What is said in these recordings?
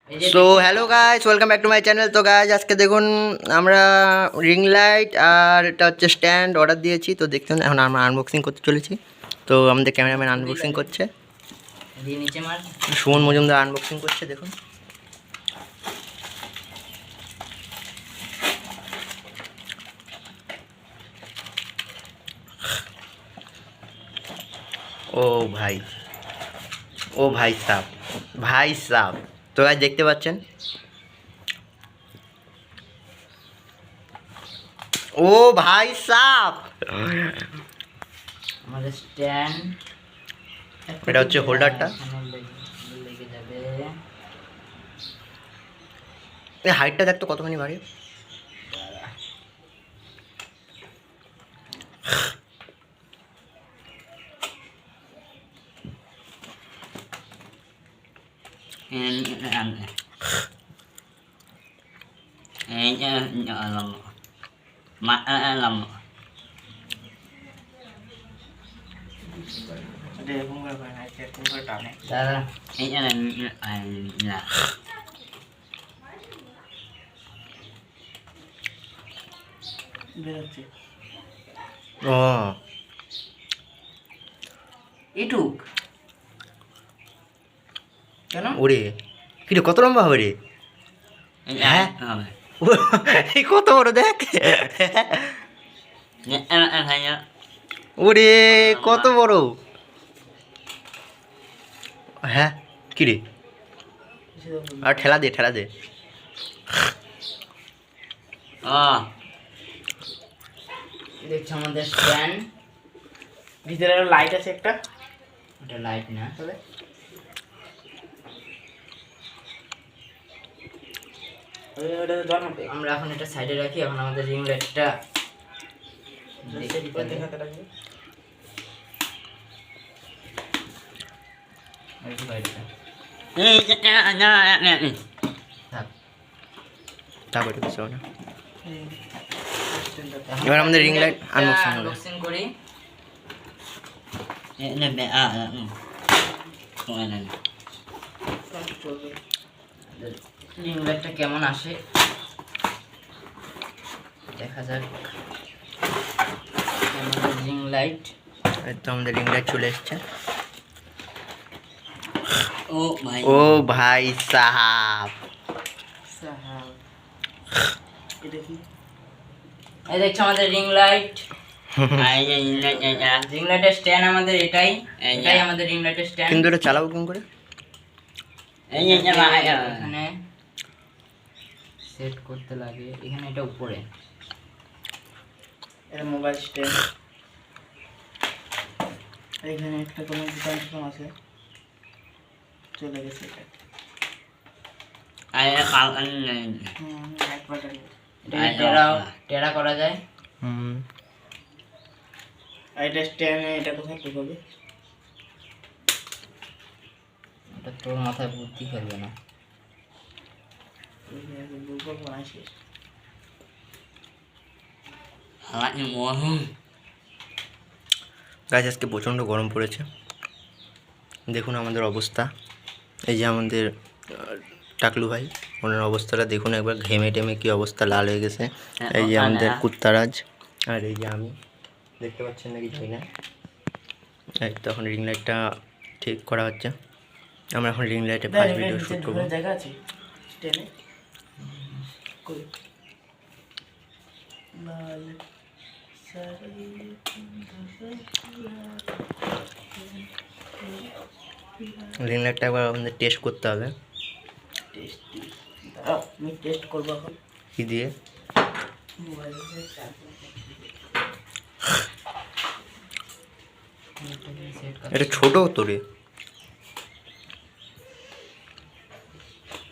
So hello guys, welcome back to my channel. তো guys আজকে দেখুন আমরা রিং লাইট আর এটা হচ্ছে স্ট্যান্ড অর্ডার দিয়েছি। তো দেখুন এখন আমরা আনবক্সিং করতে চলেছি। তো আমাদের ক্যামেরাম্যান আনবক্সিং করছে, সুমন মজুমদার আনবক্সিং করছে। দেখুন ও ভাই, ও ভাই সাহ, ভাই সাহ। তো গাইস দেখতে পাচ্ছেন, ও ভাই সাহ, আমাদের স্ট্যান্ড এটা হচ্ছে হোল্ডারটা। লেগে যাবে। এই হাইটটা দেখতো কতখানি ভারী। ও এটুক কেন? ওরে কিরে, কত লম্বা হবে রে? হ্যাঁ এই কত বড় দেখ। ওরে কত বড়। হ্যাঁ কিরে, আর ঠেলা দে, ঠেলা দে। দেখছো আমাদের স্ট্যান্ড, ভিতরে লাইট আছে একটা। ওটা লাইট না তবে ওটা ধর না। আমরা এখন এটা সাইডে রাখি। এখন আমাদের রিং লাইটটা দেখাতে রাখবি। তারপরে কিছু না। এবার আমাদের রিং লাইট আনবক্সিং হবে। আনবক্সিং করি। রিং লাইটটা কেমন আসে দেখা যাক। আমাদের রিং লাইট, এই তো আমাদের রিং লাইট চলে এসছে। ও ভাই, ও ভাই সাহাব, এটা কি? এই দেখছো আমাদের রিং লাইট। রিং লাইটের স্ট্যান্ড আমাদের এটাই আমাদের রিং লাইটের স্ট্যান্ড। কিন্তু এটা চালাবো কোন করে? এখানে সেট করতে লাগে, এখানে এটা উপরে। এটা মোবাইল স্ট্যান্ড। এখানে একটা কোনো দোকান আছে, চলে গেছে এটা। একবার এটা টেরা করা যায়। আর এটা স্ট্যান্ড, এটা কোথায় কি করবে? এটা তোর মাথায় বুদ্ধি খেলবে না। দুর্বল বানাইছিস। গাছ আজকে প্রচণ্ড গরম পড়েছে। দেখুন আমাদের অবস্থা। এই যে আমাদের টাকলু ভাই, ওনার অবস্থাটা দেখুন একবার, ঘেমে টেমে কী অবস্থা, লাল হয়ে গেছে। এই যে আমাদের কুত্তারাজ, আর এই যে আমি, দেখতে পাচ্ছেন নাকি জানি না। এই তো এখন রিং লাইটটা ঠিক করা হচ্ছে। আমরা এখন রিং লাইটে ফার্স্ট ভিডিও শ্যুট করবো। জায়গা আছে স্ট্যান্ডে। কই লাল রিং লাইটটা একবার আমাদের টেস্ট করতে হবে। টেস্টি, আমি টেস্ট করবো এখন। কি দিয়ে? এটা ছোট তো রে।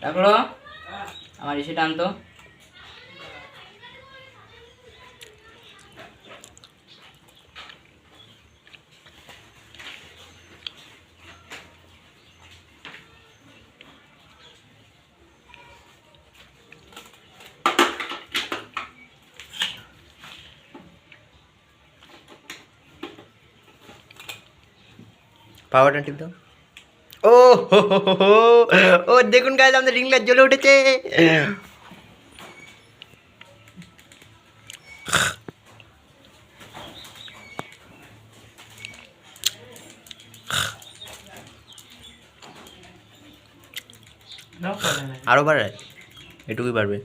রাখলো আমার এসে টানতো। পাওয়ারটা টিপ দাও। ও হো হো হো হো। ও দেখুন গাইজ আমাদের রিং লাইট জ্বলে উঠেছে। নাও করে না আরো বাড়ায়, এটুকুই পারবে।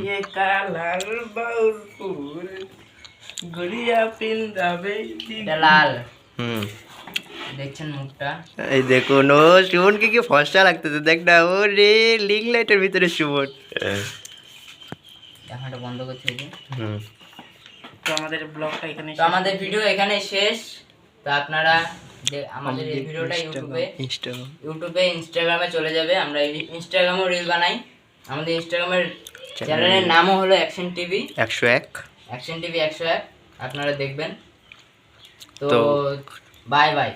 ये कालार बाउल फूल गुड़िया पिंदाबे এটা লাল, হুম, দেখছেন মুখটা। এই দেখুন ও সুমনকে কি ফর্সা লাগতেছে, দেখ না ও রে রিং লাইটের ভিতরে সুমন। ক্যামেরাটা বন্ধ করছি এই যে। হুম, তো আমাদের ব্লগটা এখানে তো আমাদের ভিডিও এখানে শেষ। তো আপনারা আমাদের এই ভিডিওটা ইউটিউবে ইনস্টাগ্রামে চলে যাবে। আমরা ইনস্টাগ্রামেও রিল বানাই। আমাদের ইনস্টাগ্রামের চ্যানেলের নামও হলো অ্যাকশন টিভি 101। 101। আপনারা দেখবেন। তো তো বাই বাই।